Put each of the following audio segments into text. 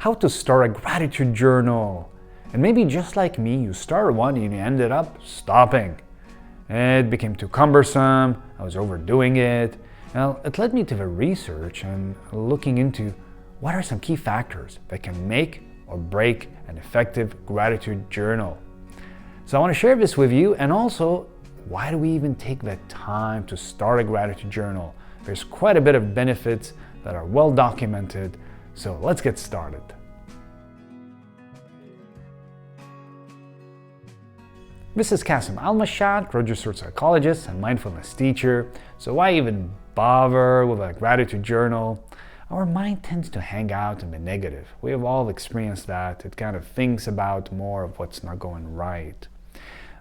how to start a gratitude journal. And maybe just like me, you started one and you ended up stopping. It became too cumbersome, I was overdoing it. Now, it led me to the research and looking into what are some key factors that can make or break an effective gratitude journal. So I want to share this with you, and also, why do we even take the time to start a gratitude journal? There's quite a bit of benefits that are well documented, so let's get started. This is Kasim Al-Mashat, Registered Psychologist and mindfulness teacher. So why even bother with a gratitude journal? Our mind tends to hang out in the negative. We have all experienced that. It kind of thinks about more of what's not going right.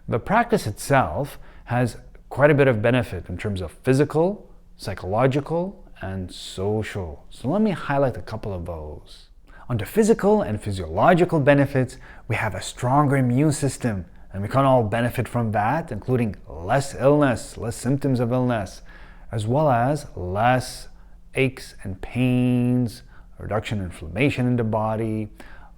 The practice itself has quite a bit of benefit in terms of physical, psychological, and social. So let me highlight a couple of those. On the physical and physiological benefits, we have a stronger immune system, and we can all benefit from that, including less illness, less symptoms of illness, as well as less aches and pains, reduction in inflammation in the body,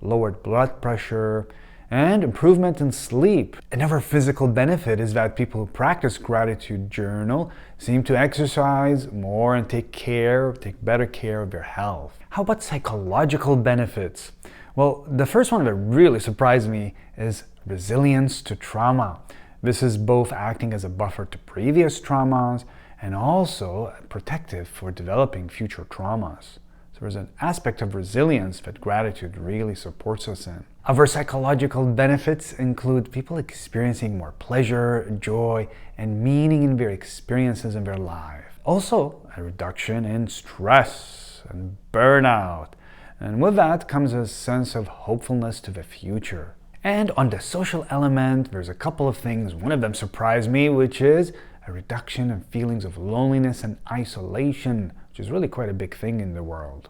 lowered blood pressure, and improvement in sleep. Another physical benefit is that people who practice gratitude journal seem to exercise more and take better care of their health. How about psychological benefits? Well, the first one that really surprised me is resilience to trauma. This is both acting as a buffer to previous traumas and also protective for developing future traumas. So there's an aspect of resilience that gratitude really supports us in. Other psychological benefits include people experiencing more pleasure, joy, and meaning in their experiences in their life. Also, a reduction in stress and burnout. And with that comes a sense of hopefulness to the future. And on the social element, there's a couple of things. One of them surprised me, which is a reduction in feelings of loneliness and isolation, which is really quite a big thing in the world.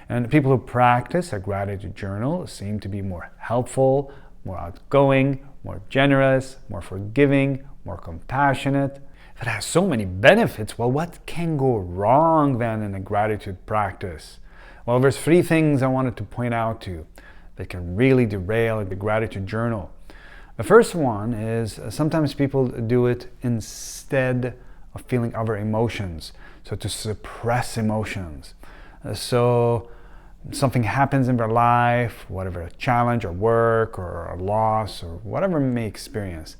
And people who practice a gratitude journal seem to be more helpful, more outgoing, more generous, more forgiving, more compassionate. If it has so many benefits, well, what can go wrong then in a gratitude practice? Well, there's three things I wanted to point out to you that can really derail the gratitude journal. The first one is sometimes people do it instead of feeling other emotions, so to suppress emotions. So something happens in their life, whatever, a challenge or work or a loss or whatever they may experience.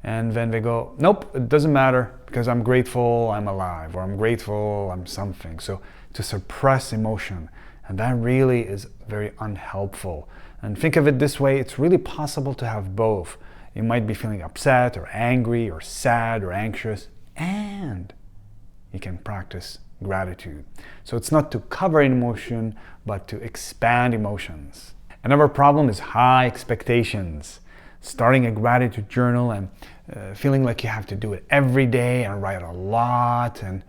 And then they go, nope, it doesn't matter because I'm grateful I'm alive, or I'm grateful I'm something. So to suppress emotion, and that really is very unhelpful. And think of it this way, it's really possible to have both. You might be feeling upset or angry or sad or anxious, and you can practice gratitude. So it's not to cover an emotion, but to expand emotions. Another problem is high expectations. Starting a gratitude journal and feeling like you have to do it every day and write a lot, and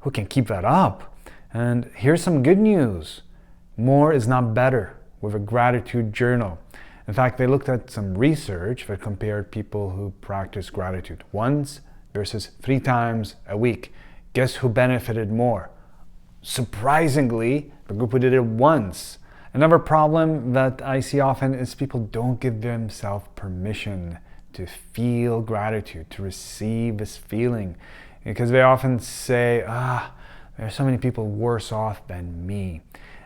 who can keep that up? And here's some good news. More is not better with a gratitude journal. In fact, they looked at some research that compared people who practice gratitude once versus 3 times a week. Guess who benefited more? Surprisingly, the group who did it once. Another problem that I see often is people don't give themselves permission to feel gratitude, to receive this feeling. Because they often say, there are so many people worse off than me.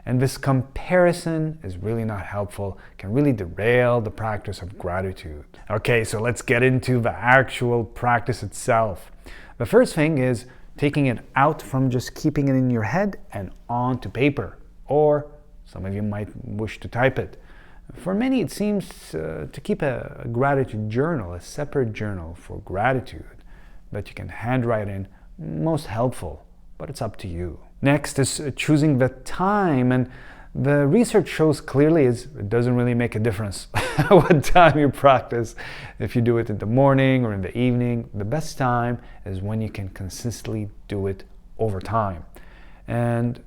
And this comparison is really not helpful, can really derail the practice of gratitude. Okay, so let's get into the actual practice itself. The first thing is taking it out from just keeping it in your head and onto paper, or some of you might wish to type it. For many, it seems to keep a gratitude journal, a separate journal for gratitude that you can handwrite in, most helpful, but it's up to you. Next is choosing the time, and the research shows clearly it doesn't really make a difference what time you practice. If you do it in the morning or in the evening, the best time is when you can consistently do it over time. And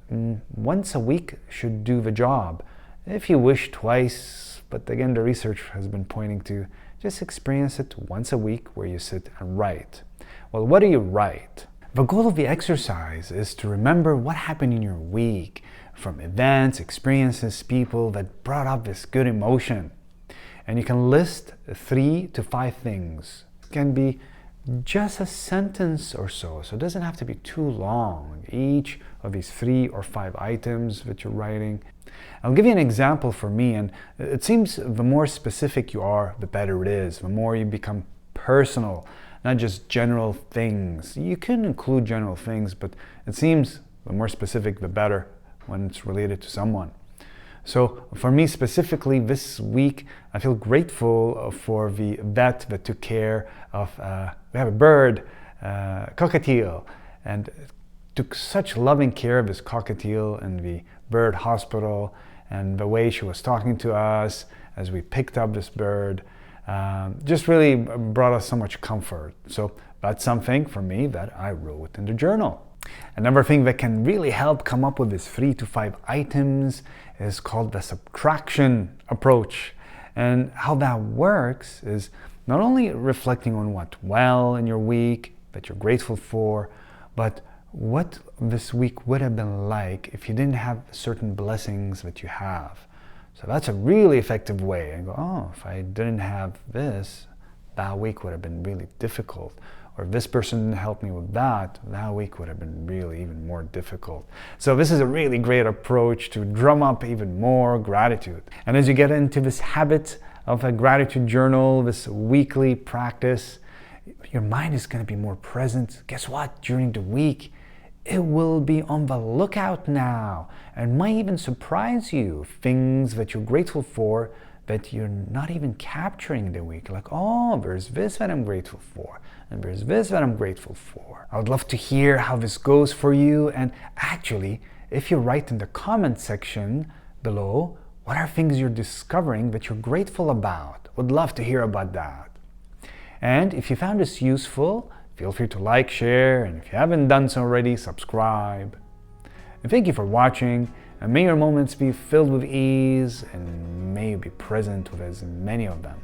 once a week should do the job. If you wish twice, but again, the research has been pointing to just experience it once a week where you sit and write. Well, what do you write? The goal of the exercise is to remember what happened in your week. from events, experiences, people that brought up this good emotion. And you can list 3 to 5 things. It can be just a sentence or so, so it doesn't have to be too long, each of these 3 or 5 items that you're writing. I'll give you an example for me, and it seems the more specific you are, the better it is, the more you become personal, not just general things. You can include general things, but it seems the more specific, the better when it's related to someone. So for me specifically, this week, I feel grateful for the vet that took care of, we have a bird, cockatiel, and took such loving care of this cockatiel in the bird hospital, and the way she was talking to us as we picked up this bird, just really brought us so much comfort. So that's something for me that I wrote in the journal. Another thing that can really help come up with these 3 to 5 items is called the subtraction approach. And how that works is not only reflecting on what well in your week that you're grateful for, but what this week would have been like if you didn't have certain blessings that you have. So that's a really effective way. And go, oh, if I didn't have this, that week would have been really difficult. Or if this person didn't help me with that, that week would have been really even more difficult. So this is a really great approach to drum up even more gratitude. And as you get into this habit of a gratitude journal, this weekly practice, your mind is going to be more present. Guess what? During the week, it will be on the lookout now and might even surprise you. Things that you're grateful for that you're not even capturing the week. Like, oh, there's this that I'm grateful for, and there's this that I'm grateful for. I would love to hear how this goes for you. And actually, if you write in the comment section below, what are things you're discovering that you're grateful about? Would love to hear about that. And if you found this useful, feel free to like, share, and if you haven't done so already, subscribe. And thank you for watching, and may your moments be filled with ease, and may you be present with as many of them.